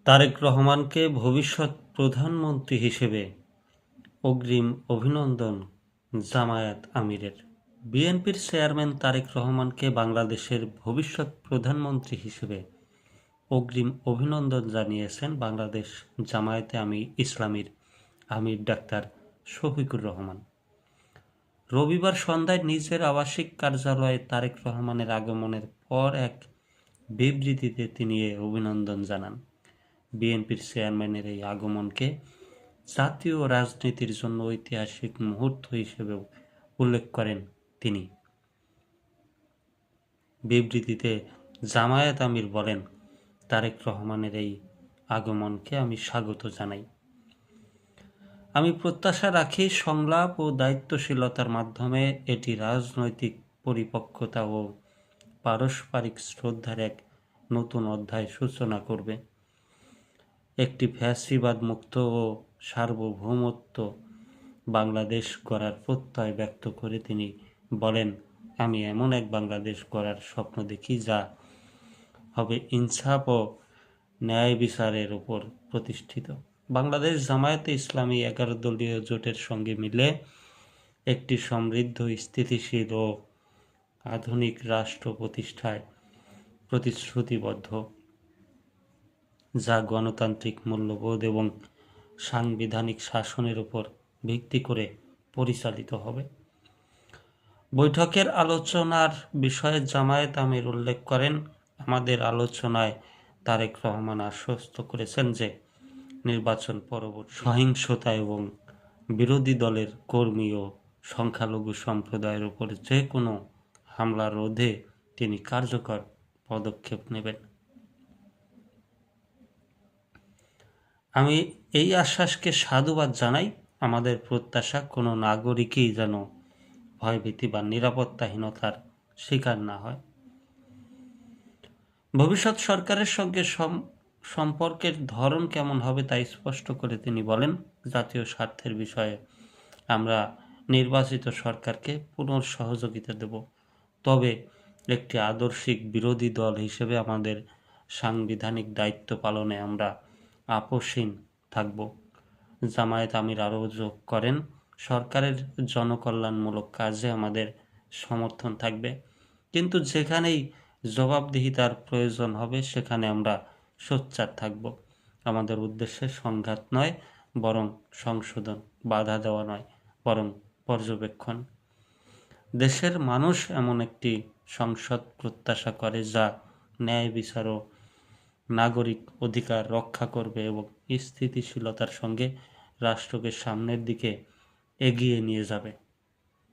তারেক রহমানকে ভবিষ্যৎ প্রধানমন্ত্রী হিসেবে অগ্রিম অভিনন্দন জামায়াত আমিরের। বিএনপির চেয়ারম্যান তারেক রহমানকে বাংলাদেশের ভবিষ্যৎ প্রধানমন্ত্রী হিসেবে অগ্রিম অভিনন্দন জানিয়েছেন বাংলাদেশ জামায়াতে ইসলামীর আমির ডাক্তার শফিকুর রহমান। রবিবার সন্ধ্যায় নিজের আবাসিক কার্যালয়ে তারেক রহমানের আগমনের পর এক বিবৃতিতে তিনি এ অভিনন্দন জানান। বিএনপির চেয়ারম্যানের এই আগমনকে জাতীয় রাজনীতির জন্য ঐতিহাসিক মুহূর্ত হিসেবেও উল্লেখ করেন তিনি। বিবৃতিতে জামায়াত আমির বলেন, তারেক রহমানের এই আগমনকে আমি স্বাগত জানাই। আমি প্রত্যাশা রাখি সংলাপ ও দায়িত্বশীলতার মাধ্যমে এটি রাজনৈতিক পরিপক্কতা ও পারস্পরিক শ্রদ্ধার এক নতুন অধ্যায় সূচনা করবে। একটি ফ্যাসিবাদ মুক্ত ও সার্বভৌমত্ব বাংলাদেশ গড়ার প্রত্যয় ব্যক্ত করে তিনি বলেন, আমি এমন এক বাংলাদেশ গড়ার স্বপ্ন দেখি যা হবে ইনসাফ ও ন্যায় বিচারের উপর প্রতিষ্ঠিত। বাংলাদেশ জামায়াতে ইসলামী 11 দলীয় জোটের সঙ্গে মিলে একটি সমৃদ্ধ, স্থিতিশীল ও আধুনিক রাষ্ট্র প্রতিষ্ঠায় প্রতিশ্রুতিবদ্ধ, যা গণতান্ত্রিক মূল্যবোধ এবং সাংবিধানিক শাসনের উপর ভিত্তি করে পরিচালিত হবে। বৈঠকের আলোচনার বিষয়ে জামায়াত আমির উল্লেখ করেন, আমাদের আলোচনায় তারেক রহমান আশ্বস্ত করেছেন যে নির্বাচন পরবর্তী সহিংসতা এবং বিরোধী দলের কর্মী ও সংখ্যালঘু সম্প্রদায়ের উপর যে কোনো হামলা রোধে তিনি কার্যকর পদক্ষেপ নেবেন। আমি এই আশ্বাসকে সাধুবাদ জানাই। আমাদের প্রত্যাশা কোনো নাগরিকই যেন ভয়ভীতি বা নিরাপত্তাহীনতার শিকার না হয়। ভবিষ্যৎ সরকারের সঙ্গে সম্পর্কের ধরন কেমন হবে তা স্পষ্ট করে তিনি বলেন, জাতীয় স্বার্থের বিষয়ে আমরা নির্বাচিত সরকারকে পুনঃসহযোগিতা দেব, তবে একটি আদর্শিক বিরোধী দল হিসেবে আমাদের সাংবিধানিক দায়িত্ব পালনে আমরা আপোষহীন থাকব। জামায়াত আমির আরও যোগ করেন, সরকারের জনকল্যাণমূলক কাজে আমাদের সমর্থন থাকবে, কিন্তু যেখানেই জবাবদিহিতার প্রয়োজন হবে সেখানে আমরা সোচ্চার থাকব। আমাদের উদ্দেশ্যে সংঘাত নয় বরং সংশোধন, বাধা দেওয়া নয় বরং পর্যবেক্ষণ। দেশের মানুষ এমন একটি সংসদ প্রত্যাশা করে যা ন্যায় বিচার ও নাগরিক অধিকার রক্ষা করবে এবং স্থিতিশীলতার সঙ্গে রাষ্ট্রকে সামনের দিকে এগিয়ে নিয়ে যাবে।